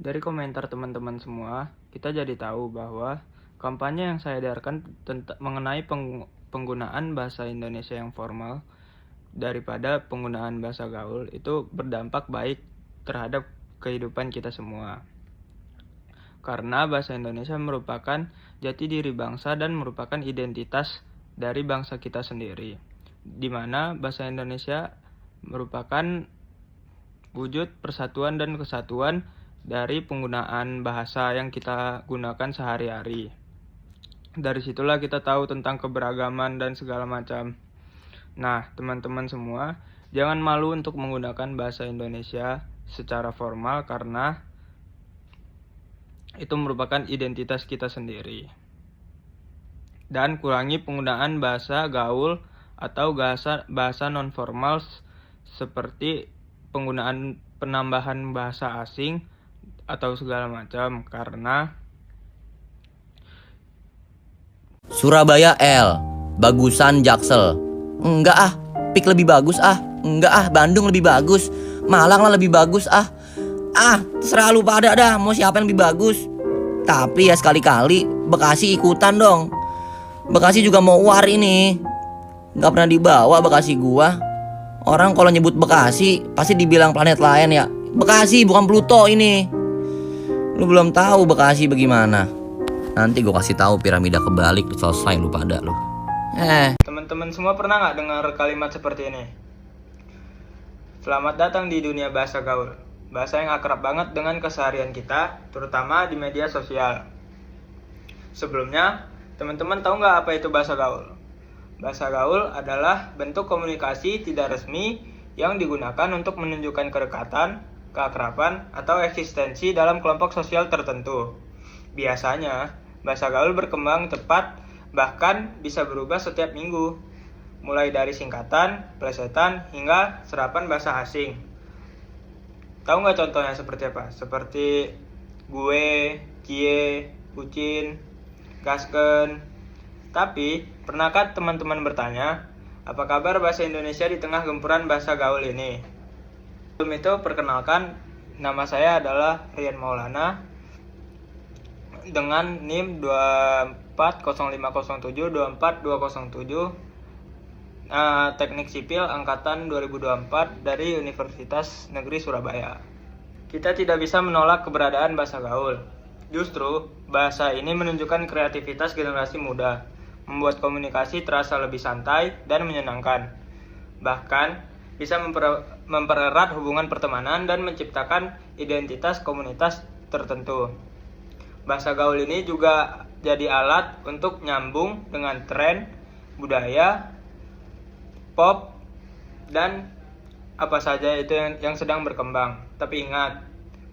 Dari komentar teman-teman semua, kita jadi tahu bahwa kampanye yang saya edarkan mengenai penggunaan bahasa Indonesia yang formal daripada penggunaan bahasa gaul itu berdampak baik terhadap kehidupan kita semua. Karena bahasa Indonesia merupakan jati diri bangsa dan merupakan identitas dari bangsa kita sendiri. Di mana bahasa Indonesia merupakan wujud persatuan dan kesatuan dari penggunaan bahasa yang kita gunakan sehari-hari. Dari situlah kita tahu tentang keberagaman dan segala macam. Nah, teman-teman semua, jangan malu untuk menggunakan bahasa Indonesia secara formal karena itu merupakan identitas kita sendiri. Dan kurangi penggunaan bahasa gaul atau bahasa non-formal seperti penggunaan penambahan bahasa asing atau segala macam karena Surabaya L, bagusan Jaksel. Enggak ah, Pik lebih bagus ah. Enggak ah, Bandung lebih bagus. Malang lah lebih bagus ah. Terserah lu pada dah, mau siapa yang lebih bagus. Tapi ya sekali-kali Bekasi ikutan dong. Bekasi juga mau war ini. Gak pernah dibawa Bekasi gua. Orang kalau nyebut Bekasi pasti dibilang planet lain ya. Bekasi bukan Pluto ini. Lu belum tahu Bekasi bagaimana. Nanti gue kasih tahu piramida kebalik, selesai lu pada lu. Teman-teman semua pernah nggak dengar kalimat seperti ini? Selamat datang di dunia bahasa gaul. Bahasa yang akrab banget dengan keseharian kita, terutama di media sosial. Sebelumnya, teman-teman tahu nggak apa itu bahasa gaul? Bahasa gaul adalah bentuk komunikasi tidak resmi yang digunakan untuk menunjukkan kedekatan, keakraban, atau eksistensi dalam kelompok sosial tertentu. Biasanya, bahasa gaul berkembang cepat, bahkan bisa berubah setiap minggu, mulai dari singkatan, plesetan, hingga serapan bahasa asing. Tahu nggak contohnya seperti apa? Seperti gue, cie, bucin, gasken. Tapi, pernahkah teman-teman bertanya, apa kabar bahasa Indonesia di tengah gempuran bahasa gaul ini? Sebelum itu, perkenalkan, nama saya adalah Rian Maulana dengan NIM 240507 Teknik Sipil Angkatan 2024 dari Universitas Negeri Surabaya. Kita tidak bisa menolak keberadaan bahasa gaul. Justru, bahasa ini menunjukkan kreativitas generasi muda, membuat komunikasi terasa lebih santai dan menyenangkan. Bahkan, bisa mempererat hubungan pertemanan dan menciptakan identitas komunitas tertentu. Bahasa gaul ini juga jadi alat untuk nyambung dengan tren, budaya, pop, dan apa saja itu yang sedang berkembang. Tapi ingat,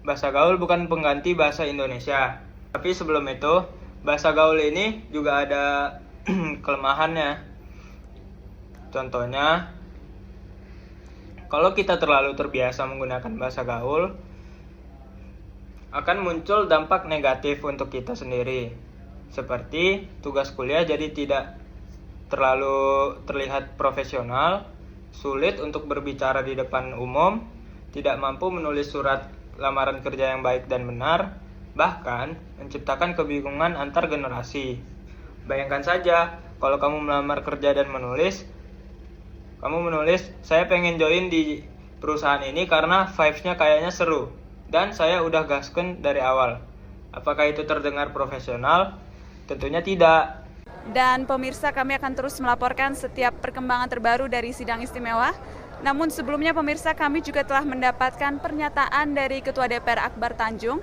bahasa gaul bukan pengganti bahasa Indonesia. Tapi sebelum itu, bahasa gaul ini juga ada kelemahannya. Contohnya, kalau kita terlalu terbiasa menggunakan bahasa gaul, akan muncul dampak negatif untuk kita sendiri. Seperti tugas kuliah jadi tidak terlalu terlihat profesional, sulit untuk berbicara di depan umum, tidak mampu menulis surat lamaran kerja yang baik dan benar, bahkan menciptakan kebingungan antar generasi. Bayangkan saja, kalau kamu melamar kerja dan kamu menulis, saya pengen join di perusahaan ini karena vibes-nya kayaknya seru, dan saya udah gasken dari awal. Apakah itu terdengar profesional? Tentunya tidak. Dan pemirsa, kami akan terus melaporkan setiap perkembangan terbaru dari sidang istimewa. Namun sebelumnya pemirsa, kami juga telah mendapatkan pernyataan dari Ketua DPR Akbar Tanjung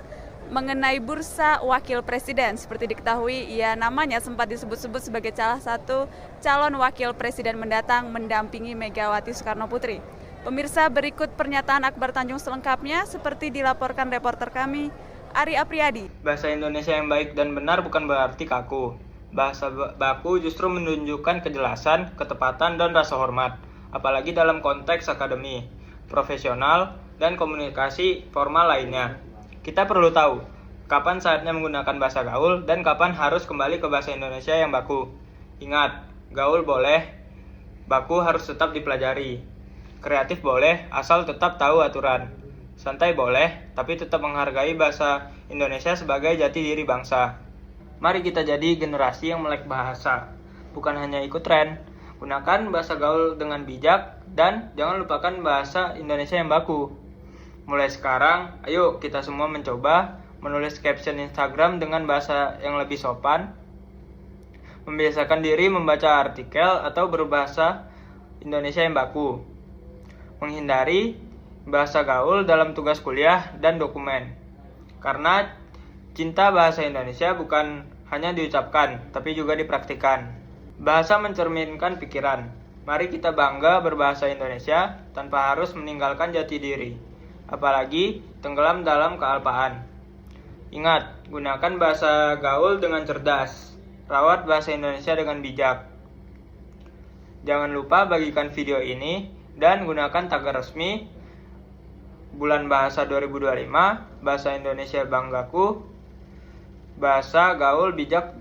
mengenai bursa wakil presiden. Seperti diketahui, ia namanya sempat disebut-sebut sebagai salah satu calon wakil presiden mendatang mendampingi Megawati Soekarno Putri. Pemirsa, berikut pernyataan Akbar Tanjung selengkapnya seperti dilaporkan reporter kami, Ari Apriyadi. Bahasa Indonesia yang baik dan benar bukan berarti kaku. Bahasa baku justru menunjukkan kejelasan, ketepatan, dan rasa hormat. Apalagi dalam konteks akademi, profesional, dan komunikasi formal lainnya. Kita perlu tahu, kapan saatnya menggunakan bahasa gaul dan kapan harus kembali ke bahasa Indonesia yang baku. Ingat, gaul boleh, baku harus tetap dipelajari. Kreatif boleh, asal tetap tahu aturan. Santai boleh, tapi tetap menghargai bahasa Indonesia sebagai jati diri bangsa. Mari kita jadi generasi yang melek bahasa, bukan hanya ikut tren. Gunakan bahasa gaul dengan bijak dan jangan lupakan bahasa Indonesia yang baku. Mulai sekarang, ayo kita semua mencoba menulis caption Instagram dengan bahasa yang lebih sopan, membiasakan diri membaca artikel atau berbahasa Indonesia yang baku, menghindari bahasa gaul dalam tugas kuliah dan dokumen. Karena cinta bahasa Indonesia bukan hanya diucapkan, tapi juga dipraktikkan. Bahasa mencerminkan pikiran. Mari kita bangga berbahasa Indonesia tanpa harus meninggalkan jati diri, apalagi tenggelam dalam kealpaan. Ingat, gunakan bahasa gaul dengan cerdas. Rawat bahasa Indonesia dengan bijak. Jangan lupa bagikan video ini dan gunakan tagar resmi Bulan Bahasa 2025, Bahasa Indonesia Banggaku, bahasa gaul bijak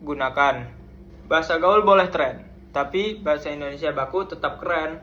gunakan. Bahasa gaul boleh tren, tapi bahasa Indonesia baku tetap keren.